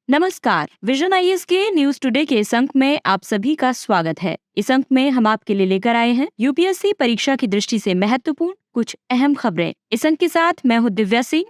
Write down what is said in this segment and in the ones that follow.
नमस्कार, vision IAS के news today के इस अंक में आप सभी का स्वागत है। इस अंक में हम आपके लिए लेकर आए हैं यूपीएससी परीक्षा की दृष्टि से महत्वपूर्ण कुछ अहम खबरें। इस अंक के साथ मैं हूँ दिव्या सिंह।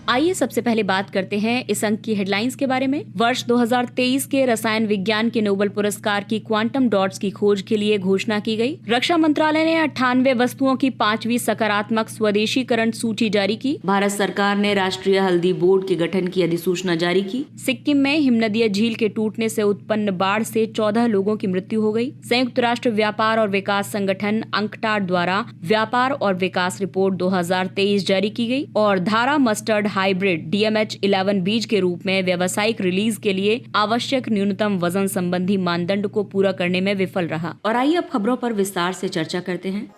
आइए सबसे पहले बात करते हैं इस अंक की हेडलाइंस के बारे में। वर्ष 2023 के रसायन विज्ञान के नोबेल पुरस्कार की क्वांटम डॉट्स की खोज के लिए घोषणा की गई। रक्षा मंत्रालय ने 98 वस्तुओं की 5वीं सकारात्मक स्वदेशीकरण सूची जारी की। भारत सरकार ने राष्ट्रीय हल्दी बोर्ड के गठन की अधिसूचना जारी की। सिक्किम में हिमनदीय झील के टूटने से उत्पन्न बाढ़ से 14 लोगों की मृत्यु हो गई। संयुक्त राष्ट्र व्यापार और विकास संगठन अंकटाड द्वारा व्यापार और विकास रिपोर्ट 2023 जारी की गई और धारा मस्टर्ड हाइब्रिड DMH11 बीज के रूप में व्यावसायिक रिलीज के लिए आवश्यक न्यूनतम वजन संबंधी मानदंड को पूरा करने में विफल रहा। और आइए अब खबरों पर विस्तार से चर्चा करते हैं।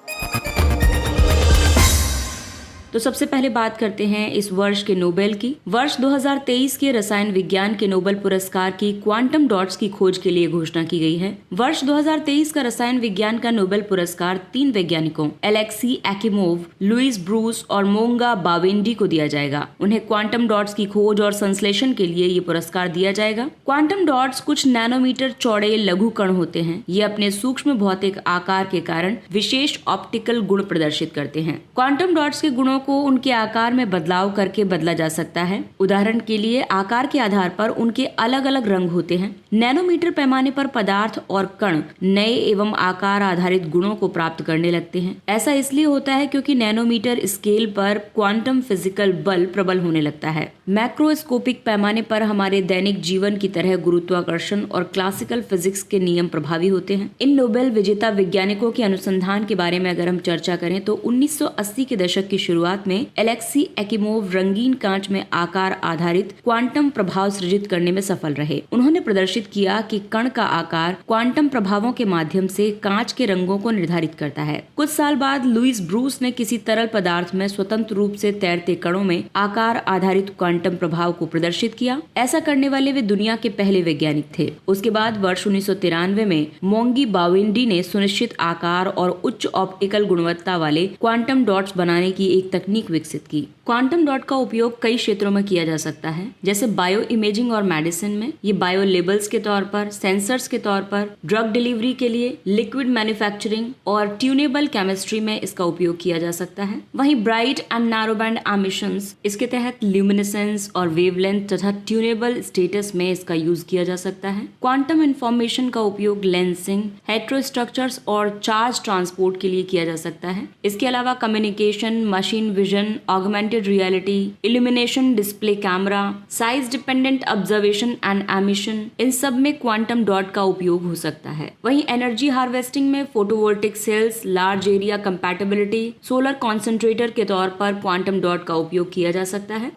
तो सबसे पहले बात करते हैं इस वर्ष के नोबेल की। वर्ष 2023 के रसायन विज्ञान के नोबेल पुरस्कार की क्वांटम डॉट्स की खोज के लिए घोषणा की गई है। वर्ष 2023 का रसायन विज्ञान का नोबेल पुरस्कार 3 वैज्ञानिकों एलेक्सी एक्सिमोव, लुईस ब्रूस और मोंगा बावेंडी को दिया जाएगा। उन्हें क्वांटम डॉट्स की खोज और संश्लेषण के लिए ये पुरस्कार दिया जाएगा। क्वांटम डॉट्स कुछ नैनोमीटर चौड़े लघु कण होते हैं। ये अपने सूक्ष्म भौतिक आकार के कारण विशेष ऑप्टिकल गुण प्रदर्शित करते हैं। क्वांटम डॉट्स के गुणों को उनके आकार में बदलाव करके बदला जा सकता है। उदाहरण के लिए आकार के आधार पर उनके अलग अलग रंग होते हैं। नैनोमीटर पैमाने पर पदार्थ और कण नए एवं आकार आधारित गुणों को प्राप्त करने लगते हैं। ऐसा इसलिए होता है क्योंकि नैनोमीटर स्केल पर क्वांटम फिजिकल बल प्रबल होने लगता है। मैक्रोस्कोपिक पैमाने पर हमारे दैनिक जीवन की तरह गुरुत्वाकर्षण और क्लासिकल फिजिक्स के नियम प्रभावी होते हैं। इन नोबेल विजेता वैज्ञानिकों के अनुसंधान के बारे में अगर हम चर्चा करें तो 1980 के दशक की शुरुआत में एलेक्सी एक्सिमोव रंगीन कांच में आकार आधारित क्वांटम प्रभाव सृजित करने में सफल रहे। उन्होंने प्रदर्शित किया कि कण का आकार क्वांटम प्रभावों के माध्यम से कांच के रंगों को निर्धारित करता है। कुछ साल बाद लुईस ब्रूस ने किसी तरल पदार्थ में स्वतंत्र रूप से तैरते कणों में आकार आधारित क्वांटम प्रभाव को प्रदर्शित किया। ऐसा करने वाले वे दुनिया के पहले वैज्ञानिक थे। उसके बाद वर्ष 1993 में मोंगी बावेंडी ने सुनिश्चित आकार और उच्च ऑप्टिकल गुणवत्ता वाले क्वांटम डॉट्स बनाने की एक तकनीक विकसित की। क्वांटम डॉट का उपयोग कई क्षेत्रों में किया जा सकता है, जैसे बायो इमेजिंग और मेडिसिन में। ये बायो लेबल्स के तौर पर, सेंसर्स के तौर पर, ड्रग डिलीवरी के लिए, लिक्विड मैन्युफैक्चरिंग और ट्यूनेबल केमिस्ट्री में इसका उपयोग किया जा सकता है। वहीं bright and narrow band emissions, इसके तहत ल्यूमिनेसेंस और वेवलेंथ तथा ट्यूनेबल स्टेटस में इसका यूज किया जा सकता है। क्वांटम इंफॉर्मेशन का उपयोग लेंसिंग, हेटेरोस्ट्रक्चर्स और चार्ज ट्रांसपोर्ट के लिए किया जा सकता है। इसके अलावा communication, machine vision, augmented reality, illumination, display camera, size dependent observation and emission, इन सब में क्वांटम डॉट का उपयोग हो सकता है। वहीं एनर्जी हार्वेस्टिंग में photovoltaic sales, large area compatibility, solar concentrator के तौर पर क्वांटम डॉट का उपयोग किया जा सकता है।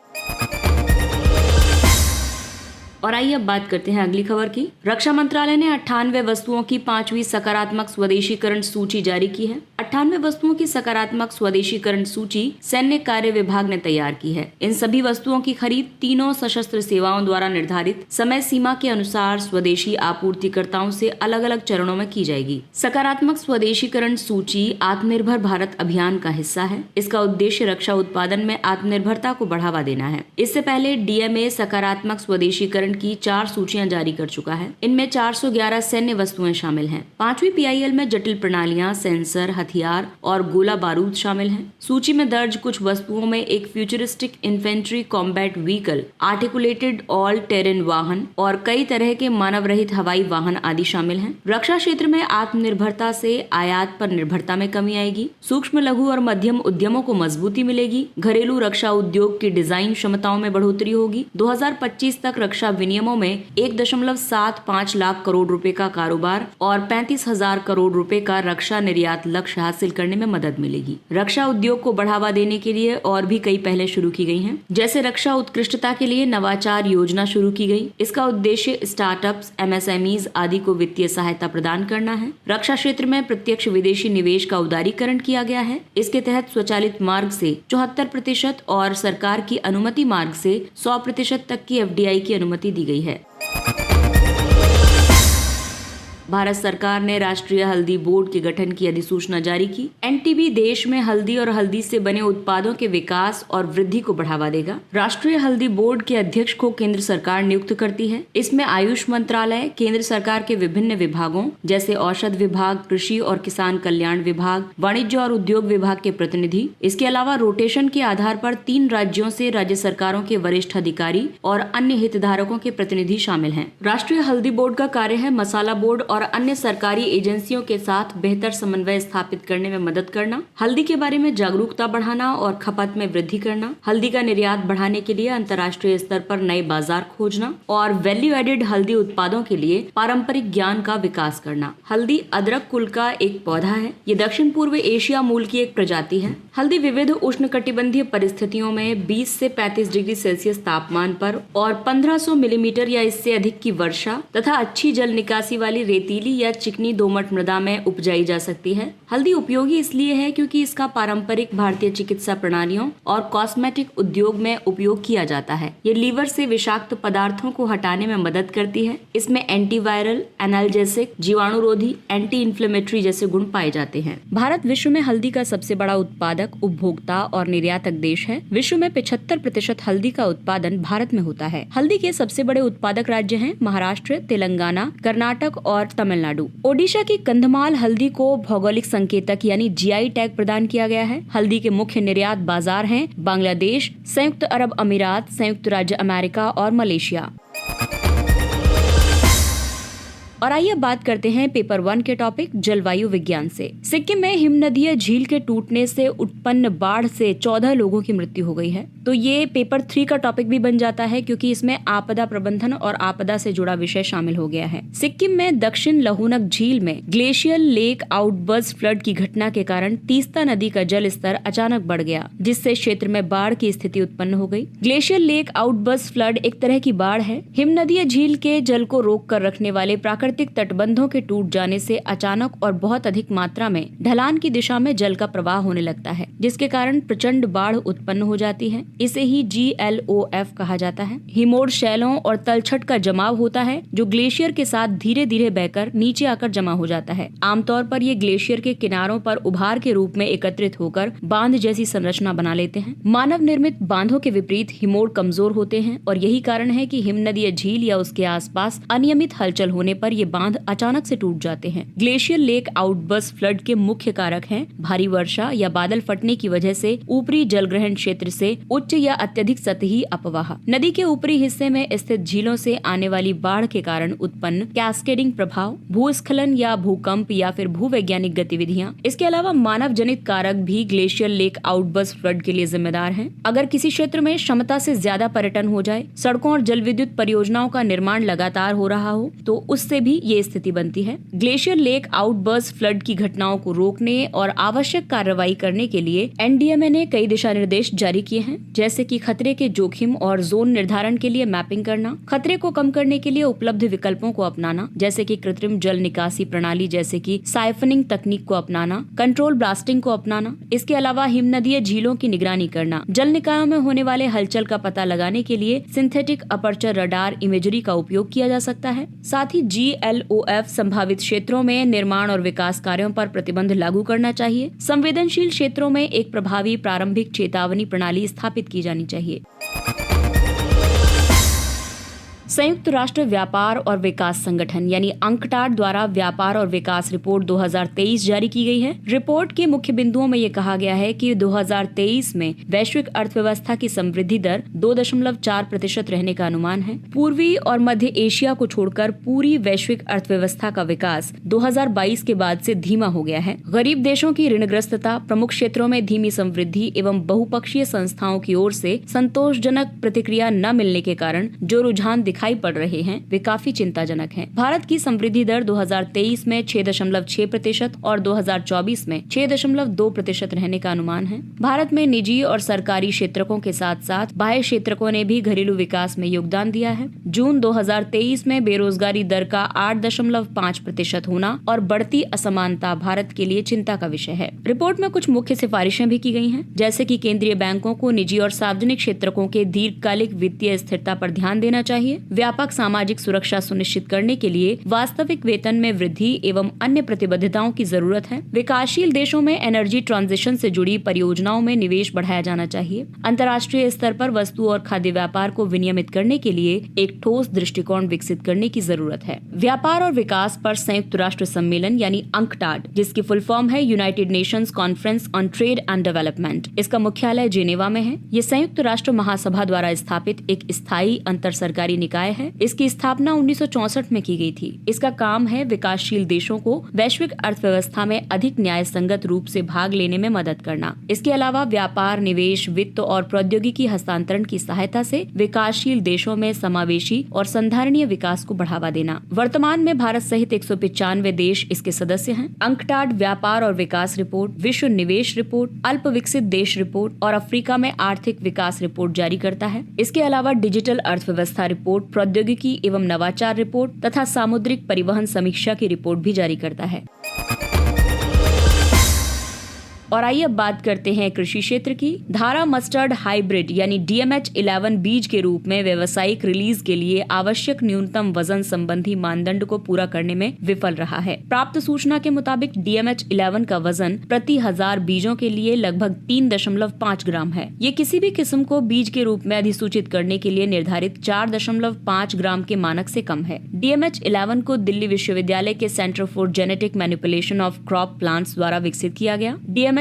और आइए अब बात करते हैं अगली खबर की। रक्षा मंत्रालय ने 98 वस्तुओं की 5वीं सकारात्मक स्वदेशीकरण सूची जारी की है। 98 वस्तुओं की सकारात्मक स्वदेशीकरण सूची सैन्य कार्य विभाग ने तैयार की है। इन सभी वस्तुओं की खरीद तीनों सशस्त्र सेवाओं द्वारा निर्धारित समय सीमा के अनुसार स्वदेशी आपूर्तिकर्ताओं से अलग अलग चरणों में की जाएगी। सकारात्मक स्वदेशीकरण सूची आत्मनिर्भर भारत अभियान का हिस्सा है। इसका उद्देश्य रक्षा उत्पादन में आत्मनिर्भरता को बढ़ावा देना है। इससे पहले DMA सकारात्मक स्वदेशीकरण की 4 सूचियां जारी कर चुका है। इनमें 411 सैन्य वस्तुएं शामिल हैं। 5वीं PIL में जटिल प्रणालियां, सेंसर, हथियार और गोला बारूद शामिल हैं। सूची में दर्ज कुछ वस्तुओं में एक futuristic infantry combat vehicle, articulated all terrain वाहन और कई तरह के मानव रहित हवाई वाहन आदि शामिल हैं। रक्षा क्षेत्र में आत्मनिर्भरता से आयात पर निर्भरता में कमी आएगी। सूक्ष्म, लघु और मध्यम उद्यमों को मजबूती मिलेगी। घरेलू रक्षा उद्योग की डिजाइन क्षमताओं में बढ़ोतरी होगी। 2025 तक रक्षा विनियमों में 1.75 लाख करोड़ रुपए का कारोबार और 35,000 करोड़ रुपए का रक्षा निर्यात लक्ष्य हासिल करने में मदद मिलेगी। रक्षा उद्योग को बढ़ावा देने के लिए और भी कई पहलें शुरू की गई हैं, जैसे रक्षा उत्कृष्टता के लिए नवाचार योजना शुरू की गई। इसका उद्देश्य स्टार्टअप्स, MSMEs आदि को वित्तीय सहायता प्रदान करना है। रक्षा क्षेत्र में प्रत्यक्ष विदेशी निवेश का उदारीकरण किया गया है। इसके तहत स्वचालित मार्ग से 74% और सरकार की अनुमति मार्ग से 100% तक की FDI की अनुमति दी गई है। भारत सरकार ने राष्ट्रीय हल्दी बोर्ड के गठन की अधिसूचना जारी की। एनटीबी देश में हल्दी और हल्दी से बने उत्पादों के विकास और वृद्धि को बढ़ावा देगा। राष्ट्रीय हल्दी बोर्ड के अध्यक्ष को केंद्र सरकार नियुक्त करती है। इसमें आयुष मंत्रालय, केंद्र सरकार के विभिन्न विभागों जैसे औषध विभाग, कृषि और किसान कल्याण विभाग, वाणिज्य और उद्योग विभाग के प्रतिनिधि, इसके अलावा रोटेशन के आधार पर 3 राज्यों से राज्य सरकारों के वरिष्ठ अधिकारी और अन्य हितधारकों के प्रतिनिधि शामिल हैं। राष्ट्रीय हल्दी बोर्ड का कार्य है मसाला बोर्ड और अन्य सरकारी एजेंसियों के साथ बेहतर समन्वय स्थापित करने में मदद करना, हल्दी के बारे में जागरूकता बढ़ाना और खपत में वृद्धि करना, हल्दी का निर्यात बढ़ाने के लिए अंतर्राष्ट्रीय स्तर पर नए बाजार खोजना और वैल्यू एडेड हल्दी उत्पादों के लिए पारंपरिक ज्ञान का विकास करना। हल्दी अदरक कुल का एक पौधा है। ये दक्षिण पूर्व एशिया मूल की एक प्रजाति है। हल्दी विविध उष्णकटिबंधीय परिस्थितियों में 20 से 35 डिग्री सेल्सियस तापमान पर और 1500 मिलीमीटर या इससे अधिक की वर्षा तथा अच्छी जल निकासी वाली रेतीली या चिकनी दोमट मृदा में उपजाई जा सकती है। हल्दी उपयोगी इसलिए है क्योंकि इसका पारंपरिक भारतीय चिकित्सा प्रणालियों और कॉस्मेटिक उद्योग में उपयोग किया जाता है। ये लीवर से विषाक्त पदार्थों को हटाने में मदद करती है। इसमें एंटीवायरल, एनाल्जेसिक, जीवाणुरोधी, एंटी इन्फ्लेमेटरी जैसे गुण पाए जाते हैं। भारत विश्व में हल्दी का सबसे बड़ा उत्पादक, उपभोक्ता और निर्यातक देश है। विश्व में 75% हल्दी का उत्पादन भारत में होता है। हल्दी के सबसे बड़े उत्पादक राज्य हैं महाराष्ट्र, तेलंगाना, कर्नाटक और तमिलनाडु। ओडिशा की कंधमाल हल्दी को भौगोलिक संकेतक यानी जीआई टैग प्रदान किया गया है। हल्दी के मुख्य निर्यात बाजार हैं बांग्लादेश, संयुक्त अरब अमीरात, संयुक्त राज्य अमेरिका और मलेशिया। और आइए बात करते हैं पेपर 1 के टॉपिक जलवायु विज्ञान से। सिक्किम में हिमनदीय झील के टूटने से उत्पन्न बाढ़ से 14 लोगों की मृत्यु हो गई है। तो ये पेपर 3 का टॉपिक भी बन जाता है क्योंकि इसमें आपदा प्रबंधन और आपदा से जुड़ा विषय शामिल हो गया है। सिक्किम में दक्षिण लहुनक झील में ग्लेशियल लेक आउटबर्स्ट फ्लड की घटना के कारण तीस्ता नदी का जल स्तर अचानक बढ़ गया, जिससे क्षेत्र में बाढ़ की स्थिति उत्पन्न हो गई। ग्लेशियल लेक आउटबर्स्ट फ्लड एक तरह की बाढ़ है। हिमनदीय झील के जल को रोक कर रखने वाले प्राकृतिक तटबंधों के टूट जाने से अचानक और बहुत अधिक मात्रा में ढलान की दिशा में जल का प्रवाह होने लगता है, जिसके कारण प्रचंड बाढ़ उत्पन्न हो जाती है। इसे ही GLOF कहा जाता है। हिमोड़ शैलों और तलछट का जमाव होता है जो ग्लेशियर के साथ धीरे धीरे बहकर नीचे आकर जमा हो जाता है। आमतौर पर ये ग्लेशियर के किनारों पर उभार के रूप में एकत्रित होकर बांध जैसी संरचना बना लेते हैं। मानव निर्मित बांधों के विपरीत हिमोड़ कमजोर होते हैं और यही कारण है कि हिमनदीय झील या उसके आसपास अनियमित हलचल होने पर ये बांध अचानक से टूट जाते हैं। ग्लेशियर लेक आउटबर्स्ट फ्लड के मुख्य कारक हैं भारी वर्षा या बादल फटने की वजह से ऊपरी जलग्रहण क्षेत्र से उच्च या अत्यधिक सतही अपवाह, नदी के ऊपरी हिस्से में स्थित झीलों से आने वाली बाढ़ के कारण उत्पन्न कैस्केडिंग प्रभाव, भूस्खलन या भूकंप या फिर भूवैज्ञानिक गतिविधियां। इसके अलावा मानव जनित कारक भी ग्लेशियर लेक आउटबर्स्ट फ्लड के लिए जिम्मेदार हैं। अगर किसी क्षेत्र में क्षमता से ज्यादा पर्यटन हो जाए, सड़कों और जल विद्युत परियोजनाओं का निर्माण लगातार हो रहा हो, तो उससे भी ये स्थिति बनती है। ग्लेशियर लेक आउटबर्स्ट फ्लड की घटनाओं को रोकने और आवश्यक कार्रवाई करने के लिए एनडीएमए ने कई दिशा निर्देश जारी किए हैं, जैसे कि खतरे के जोखिम और जोन निर्धारण के लिए मैपिंग करना, खतरे को कम करने के लिए उपलब्ध विकल्पों को अपनाना, जैसे कि कृत्रिम जल निकासी प्रणाली जैसे कि साइफनिंग तकनीक को अपनाना, कंट्रोल ब्लास्टिंग को अपनाना। इसके अलावा हिमनदीय झीलों की निगरानी करना, जल निकायों में होने वाले हलचल का पता लगाने के लिए सिंथेटिक अपर्चर रडार इमेजरी का उपयोग किया जा सकता है। साथ ही GLOF संभावित क्षेत्रों में निर्माण और विकास कार्यों पर प्रतिबंध लागू करना चाहिए। संवेदनशील क्षेत्रों में एक प्रभावी प्रारंभिक चेतावनी प्रणाली स्थापित की जानी चाहिए। संयुक्त राष्ट्र व्यापार और विकास संगठन यानी अंकटाड द्वारा व्यापार और विकास रिपोर्ट 2023 जारी की गई है। रिपोर्ट के मुख्य बिंदुओं में ये कहा गया है कि 2023 में वैश्विक अर्थव्यवस्था की समृद्धि दर 2.4% रहने का अनुमान है। पूर्वी और मध्य एशिया को छोड़कर पूरी वैश्विक अर्थव्यवस्था का विकास 2022 के बाद से धीमा हो गया है। गरीब देशों की ऋणग्रस्तता, प्रमुख क्षेत्रों में धीमी समृद्धि एवं बहुपक्षीय संस्थाओं की ओर से संतोषजनक प्रतिक्रिया न मिलने के कारण जो रुझान दिखाई पड़ रहे हैं वे काफी चिंताजनक हैं। भारत की समृद्धि दर 2023 में 6.6% और 2024 में 6.2% रहने का अनुमान है। भारत में निजी और सरकारी क्षेत्रकों के साथ साथ बाह्य क्षेत्रकों ने भी घरेलू विकास में योगदान दिया है। जून 2023 में बेरोजगारी दर का 8.5% होना और बढ़ती असमानता भारत के लिए चिंता का विषय है। रिपोर्ट में कुछ मुख्य सिफारिशें भी की गई हैं, जैसे कि केंद्रीय बैंकों को निजी और सार्वजनिक क्षेत्रकों के दीर्घकालिक वित्तीय स्थिरता पर ध्यान देना चाहिए। व्यापक सामाजिक सुरक्षा सुनिश्चित करने के लिए वास्तविक वेतन में वृद्धि एवं अन्य प्रतिबद्धताओं की जरूरत है। विकासशील देशों में एनर्जी ट्रांजिशन से जुड़ी परियोजनाओं में निवेश बढ़ाया जाना चाहिए। अंतर्राष्ट्रीय स्तर पर वस्तु और खाद्य व्यापार को विनियमित करने के लिए एक ठोस दृष्टिकोण विकसित करने की जरूरत है। व्यापार और विकास पर संयुक्त राष्ट्र सम्मेलन यानी अंकटाड, जिसकी फुल फॉर्म है United Nations conference on trade and development, इसका मुख्यालय जेनेवा में है। ये संयुक्त राष्ट्र महासभा द्वारा स्थापित एक स्थायी अंतर सरकारी निकाय है। इसकी स्थापना 1964 में की गई थी। इसका काम है विकासशील देशों को वैश्विक अर्थव्यवस्था में अधिक न्याय संगत रूप से भाग लेने में मदद करना। इसके अलावा व्यापार, निवेश, वित्त और प्रौद्योगिकी हस्तांतरण की सहायता से विकासशील देशों में समावेशी और संधारणीय विकास को बढ़ावा देना। वर्तमान में भारत सहित 195 देश इसके सदस्य हैं। अंकटाड व्यापार और विकास रिपोर्ट, विश्व निवेश रिपोर्ट, अल्प विकसित देश रिपोर्ट और अफ्रीका में आर्थिक विकास रिपोर्ट जारी करता है। इसके अलावा डिजिटल अर्थव्यवस्था रिपोर्ट, प्रौद्योगिकी एवं नवाचार रिपोर्ट तथा सामुद्रिक परिवहन समीक्षा की रिपोर्ट भी जारी करता है। और आइए अब बात करते हैं कृषि क्षेत्र की। धारा मस्टर्ड हाइब्रिड यानी DMH11 बीज के रूप में व्यावसायिक रिलीज के लिए आवश्यक न्यूनतम वजन संबंधी मानदंड को पूरा करने में विफल रहा है। प्राप्त सूचना के मुताबिक DMH11 का वजन प्रति 1000 बीजों के लिए लगभग 3.5 ग्राम है। ये किसी भी किस्म को बीज के रूप में अधिसूचित करने के लिए निर्धारित 4.5 ग्राम के मानक से कम है। DMH11 को दिल्ली विश्वविद्यालय के centre for genetic manipulation of crop plants द्वारा विकसित किया गया। DMH11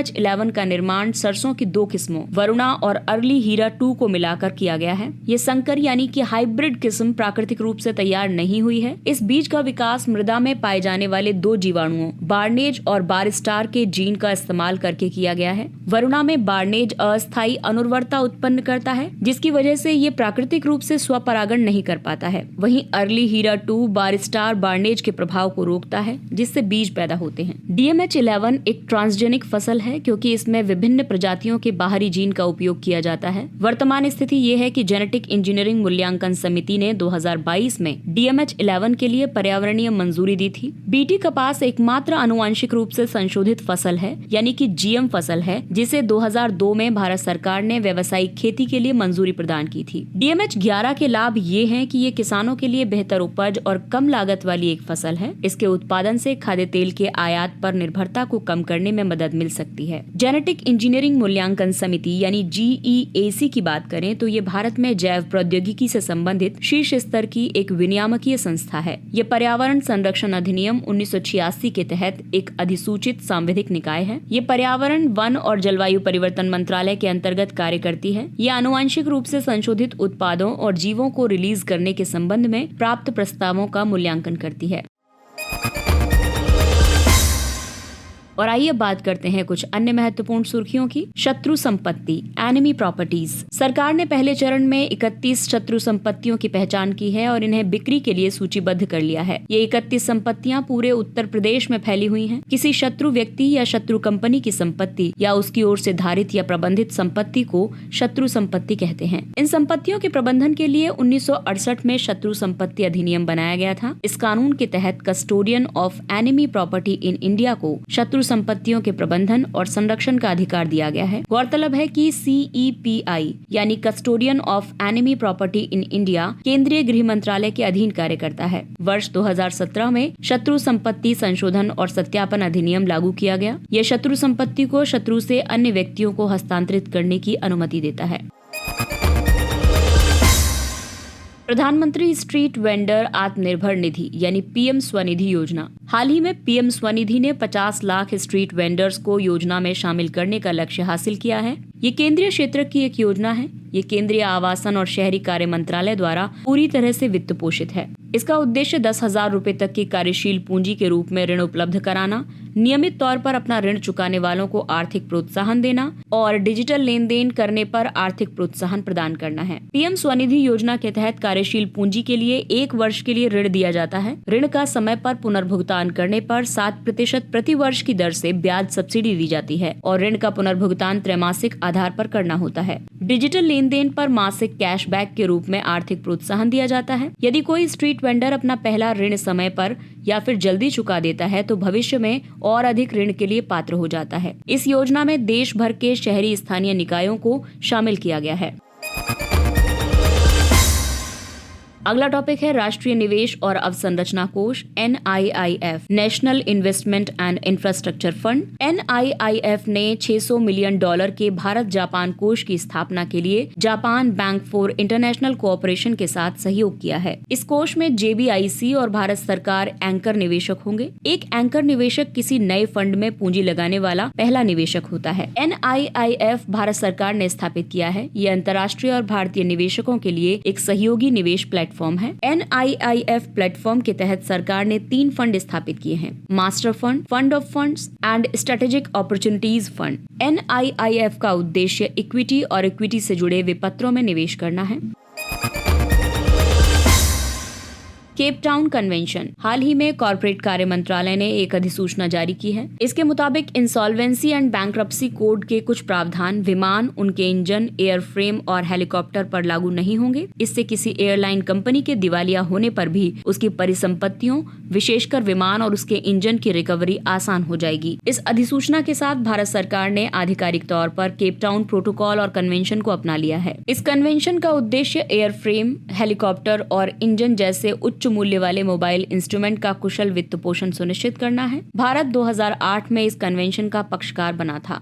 का निर्माण सरसों की 2 किस्मों वरुणा और अर्ली हीरा 2 को मिलाकर किया गया है। ये संकर यानी कि हाइब्रिड किस्म प्राकृतिक रूप से तैयार नहीं हुई है। इस बीज का विकास मृदा में पाए जाने वाले 2 जीवाणुओं बार्नेज और बारस्टार के जीन का इस्तेमाल करके किया गया है। वरुणा में बार्नेज अस्थायी अनुर्वरता उत्पन्न करता है, जिसकी वजह से ये प्राकृतिक रूप से स्वपरागण नहीं कर पाता है। वहीं अर्ली हीरा 2 बारस्टार बार्नेज के प्रभाव को रोकता है, जिससे बीज पैदा होते हैं। DMH11 एक ट्रांसजेनिक फसल है क्योंकि इसमें विभिन्न प्रजातियों के बाहरी जीन का उपयोग किया जाता है। वर्तमान स्थिति ये है कि जेनेटिक इंजीनियरिंग मूल्यांकन समिति ने 2022 में DMH11 के लिए पर्यावरणीय मंजूरी दी थी। बीटी कपास एकमात्र आनुवांशिक रूप से संशोधित फसल है, यानी कि GM फसल है, जिसे 2002 में भारत सरकार ने व्यावसायिक खेती के लिए मंजूरी प्रदान की थी। DMH11 के लाभ ये हैं कि ये किसानों के लिए बेहतर उपज और कम लागत वाली एक फसल है। इसके उत्पादन से खाद्य तेल के आयात पर निर्भरता को कम करने में मदद मिल सकती है। जेनेटिक इंजीनियरिंग मूल्यांकन समिति यानी GEAC की बात करें तो ये भारत में जैव प्रौद्योगिकी से संबंधित शीर्ष स्तर की एक विनियामकीय संस्था है। ये पर्यावरण संरक्षण अधिनियम 1986 के तहत एक अधिसूचित सांविधिक निकाय है। ये पर्यावरण, वन और जलवायु परिवर्तन मंत्रालय के अंतर्गत कार्य करती है। ये आनुवांशिक रूप से संशोधित उत्पादों और जीवों को रिलीज करने के संबंध में प्राप्त प्रस्तावों का मूल्यांकन करती है। और आइए बात करते हैं कुछ अन्य महत्वपूर्ण सुर्खियों की। शत्रु संपत्ति, एनिमी प्रॉपर्टीज। सरकार ने पहले चरण में 31 शत्रु संपत्तियों की पहचान की है और इन्हें बिक्री के लिए सूचीबद्ध कर लिया है। ये 31 संपत्तियां पूरे उत्तर प्रदेश में फैली हुई हैं। किसी शत्रु व्यक्ति या शत्रु कंपनी की संपत्ति या उसकी ओर से धारित या प्रबंधित संपत्ति को शत्रु संपत्ति कहते हैं। इन संपत्तियों के प्रबंधन के लिए 1968 में शत्रु संपत्ति अधिनियम बनाया गया था। इस कानून के तहत custodian of enemy property in India को शत्रु संपत्तियों के प्रबंधन और संरक्षण का अधिकार दिया गया है। गौरतलब है कि CEPI यानी custodian of enemy property in India केंद्रीय गृह मंत्रालय के अधीन कार्य करता है। वर्ष 2017 में शत्रु संपत्ति संशोधन और सत्यापन अधिनियम लागू किया गया। यह शत्रु संपत्ति को शत्रु से अन्य व्यक्तियों को हस्तांतरित करने की अनुमति देता है। प्रधानमंत्री स्ट्रीट वेंडर आत्मनिर्भर निधि यानी PM स्वनिधि योजना। हाल ही में PM स्वनिधि ने 50 लाख स्ट्रीट वेंडर्स को योजना में शामिल करने का लक्ष्य हासिल किया है। ये केंद्रीय क्षेत्र की एक योजना है। ये केंद्रीय आवासन और शहरी कार्य मंत्रालय द्वारा पूरी तरह से वित्त पोषित है। इसका उद्देश्य 10,000 रुपए तक की कार्यशील पूंजी के रूप में ऋण उपलब्ध कराना, नियमित तौर पर अपना ऋण चुकाने वालों को आर्थिक प्रोत्साहन देना और डिजिटल लेन देन करने पर आर्थिक प्रोत्साहन प्रदान करना है। PM स्वनिधि योजना के तहत कार्यशील पूंजी के लिए 1 वर्ष के लिए ऋण दिया जाता है। ऋण का समय पर पुनर्भुगतान करने पर 7% प्रति वर्ष की दर से ब्याज सब्सिडी दी जाती है और ऋण का पुनर्भुगतान त्रैमासिक आधार पर करना होता है। डिजिटल लेन देन पर मासिक कैशबैक के रूप में आर्थिक प्रोत्साहन दिया जाता है। यदि कोई स्ट्रीट वेंडर अपना पहला ऋण समय पर या फिर जल्दी चुका देता है तो भविष्य में और अधिक ऋण के लिए पात्र हो जाता है। इस योजना में देश भर के शहरी स्थानीय निकायों को शामिल किया गया है। अगला टॉपिक है राष्ट्रीय निवेश और अवसंरचना कोष NIIF, national investment and infrastructure fund. NIIF ने $600 मिलियन के भारत जापान कोष की स्थापना के लिए Japan bank for international cooperation के साथ सहयोग किया है। इस कोष में JBIC और भारत सरकार एंकर निवेशक होंगे। एक एंकर निवेशक किसी नए फंड में पूंजी लगाने वाला पहला निवेशक होता है। NIIF भारत सरकार ने स्थापित किया है। ये अंतर्राष्ट्रीय और भारतीय निवेशकों के लिए एक सहयोगी निवेश प्लेटफॉर्म है। NIIF प्लेटफॉर्म के तहत सरकार ने 3 फंड स्थापित किए हैं: master fund, fund of funds and strategic opportunities fund. NIIF का उद्देश्य इक्विटी और इक्विटी से जुड़े विपत्रों में निवेश करना है। Cape Town convention. हाल ही में कॉर्पोरेट कार्य मंत्रालय ने एक अधिसूचना जारी की है। इसके मुताबिक इंसॉल्वेंसी एंड बैंक्रप्सी कोड के कुछ प्रावधान विमान, उनके इंजन, एयरफ्रेम और हेलीकॉप्टर पर लागू नहीं होंगे। इससे किसी एयरलाइन कंपनी के दिवालिया होने पर भी उसकी परिसंपत्तियों, विशेषकर विमान और उसके इंजन की रिकवरी आसान हो जाएगी। इस अधिसूचना के साथ भारत सरकार ने आधिकारिक तौर पर केप टाउन प्रोटोकॉल और कन्वेंशन को अपना लिया है। इस कन्वेंशन का उद्देश्य एयरफ्रेम, हेलीकॉप्टर और इंजन जैसे उच्च मूल्य वाले मोबाइल इंस्ट्रूमेंट का कुशल वित्त पोषण सुनिश्चित करना है। भारत 2008 में इस कन्वेंशन का पक्षकार बना था।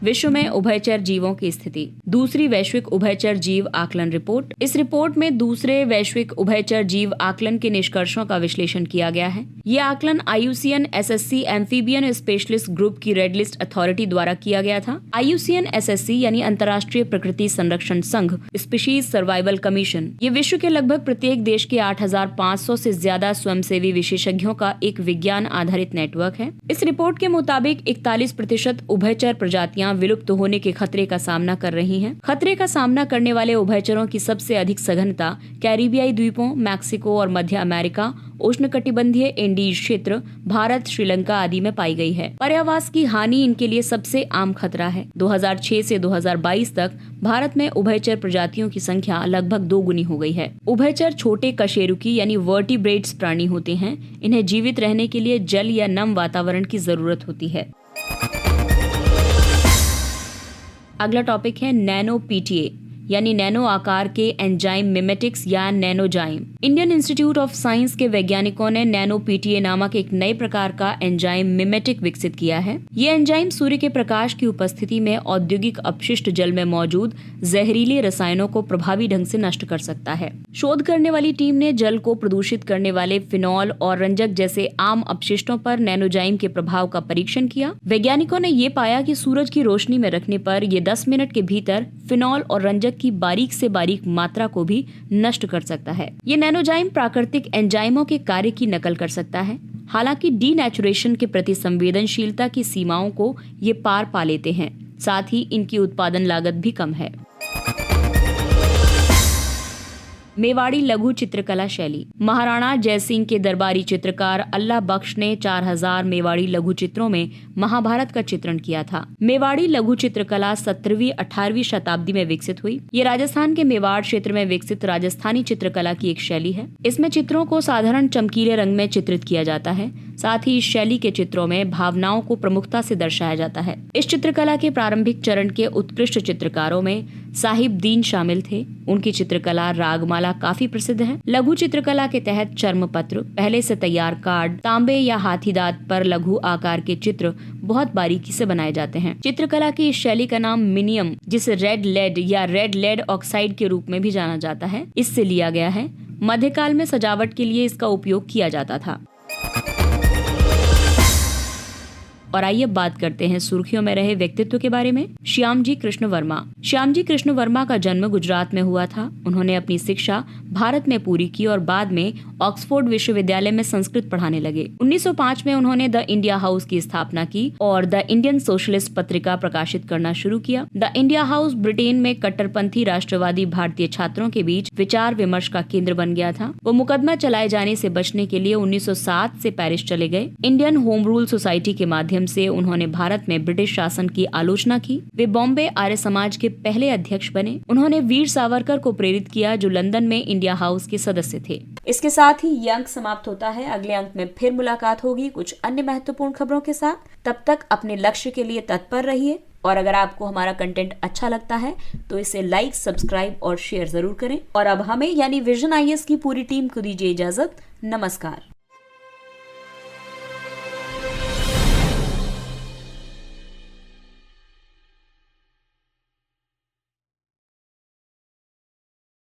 विश्व में उभयचर जीवों की स्थिति। दूसरी वैश्विक उभयचर जीव आकलन रिपोर्ट। इस रिपोर्ट में दूसरे वैश्विक उभयचर जीव आकलन के निष्कर्षों का विश्लेषण किया गया है। ये आकलन IUCN SSC amphibian specialist group की रेड लिस्ट अथॉरिटी द्वारा किया गया था। IUCN SSC यानी अंतर्राष्ट्रीय प्रकृति संरक्षण संघ, स्पीशीज सर्वाइवल कमीशन, ये विश्व के लगभग प्रत्येक देश के 8,500 से ज्यादा स्वयंसेवी विशेषज्ञों का एक विज्ञान आधारित नेटवर्क है। इस रिपोर्ट के मुताबिक 41% उभयचर प्रजातियां विलुप्त होने के खतरे का सामना कर रही हैं। खतरे का सामना करने वाले उभयचरों की सबसे अधिक सघनता कैरिबियाई द्वीपों, मैक्सिको और मध्य अमेरिका, उष्णकटिबंधीय एंडीज क्षेत्र, भारत, श्रीलंका आदि में पाई गई है। पर्यावास की हानि इनके लिए सबसे आम खतरा है। 2006 से 2022 तक भारत में उभयचर प्रजातियों की संख्या लगभग 2 गुनी हो गई है। उभयचर छोटे कशेरुकी यानी वर्टिब्रेट्स प्राणी होते हैं। इन्हें जीवित रहने के लिए जल या नम वातावरण की जरूरत होती है। अगला टॉपिक है नैनो PTA यानी नैनो आकार के एंजाइम मिमेटिक्स या नैनोजाइम। इंडियन इंस्टीट्यूट ऑफ साइंस के वैज्ञानिकों ने नैनो PTA नामक एक नए प्रकार का एंजाइम मिमेटिक विकसित किया है। ये एंजाइम सूर्य के प्रकाश की उपस्थिति में औद्योगिक अपशिष्ट जल में मौजूद जहरीले रसायनों को प्रभावी ढंग से नष्ट कर सकता है। शोध करने वाली टीम ने जल को प्रदूषित करने वाले फिनॉल और रंजक जैसे आम अपशिष्टों पर नैनोजाइम के प्रभाव का परीक्षण किया। वैज्ञानिकों ने ये पाया कि सूरज की रोशनी में रखने पर ये 10 मिनट के भीतर फिनॉल और रंजक की बारीक से बारीक मात्रा को भी नष्ट कर सकता है। ये नैनोजाइम प्राकृतिक एंजाइमों के कार्य की नकल कर सकता है। हालांकि डीनेचुरेशन के प्रति संवेदनशीलता की सीमाओं को ये पार पा लेते हैं। साथ ही इनकी उत्पादन लागत भी कम है। मेवाड़ी लघु चित्रकला शैली। महाराणा जयसिंह के दरबारी चित्रकार अल्लाह बख्श ने 4000 मेवाड़ी लघु चित्रों में महाभारत का चित्रण किया था। मेवाड़ी लघु चित्रकला 17वीं-18वीं शताब्दी में विकसित हुई। ये राजस्थान के मेवाड़ क्षेत्र में विकसित राजस्थानी चित्रकला की एक शैली है। इसमें चित्रों को साधारण चमकीले रंग में चित्रित किया जाता है। साथ ही इस शैली के चित्रों में भावनाओं को प्रमुखता से दर्शाया जाता है। इस चित्रकला के प्रारंभिक चरण के उत्कृष्ट चित्रकारों में साहिब दीन शामिल थे। उनकी चित्रकला रागमाला काफी प्रसिद्ध है। लघु चित्रकला के तहत चर्मपत्र, पहले से तैयार कार्ड, तांबे या हाथी दांत पर लघु आकार के चित्र बहुत बारीकी से बनाए जाते हैं। चित्रकला की इस शैली का नाम मिनियम, जिसे रेड लेड या रेड लेड ऑक्साइड के रूप में भी जाना जाता है, इससे लिया गया है। मध्यकाल में सजावट के लिए इसका उपयोग किया जाता था। और आइए बात करते हैं सुर्खियों में रहे व्यक्तित्व के बारे में। श्यामजी कृष्ण वर्मा। श्यामजी कृष्ण वर्मा का जन्म गुजरात में हुआ था। उन्होंने अपनी शिक्षा भारत में पूरी की और बाद में ऑक्सफोर्ड विश्वविद्यालय में संस्कृत पढ़ाने लगे। 1905 में उन्होंने द इंडिया हाउस की स्थापना की और द इंडियन सोशलिस्ट पत्रिका प्रकाशित करना शुरू किया। द इंडिया हाउस ब्रिटेन में कट्टरपंथी राष्ट्रवादी भारतीय छात्रों के बीच विचार विमर्श का केंद्र बन गया था। वो मुकदमा चलाए जाने से बचने के लिए 1907 से पेरिस चले गए। इंडियन होम रूल सोसाइटी के माध्यम से उन्होंने भारत में ब्रिटिश शासन की आलोचना की। वे बॉम्बे आर्य समाज के पहले अध्यक्ष बने। उन्होंने वीर सावरकर को प्रेरित किया, जो लंदन में इंडिया हाउस के सदस्य थे। इसके साथ ही ये अंक समाप्त होता है। अगले अंक में फिर मुलाकात होगी कुछ अन्य महत्वपूर्ण खबरों के साथ। तब तक अपने लक्ष्य के लिए तत्पर रहिए। और अगर आपको हमारा कंटेंट अच्छा लगता है तो इसे लाइक, सब्सक्राइब और शेयर जरूर करें। और अब हमें यानी विजन IAS की पूरी टीम को दीजिए इजाजत। नमस्कार।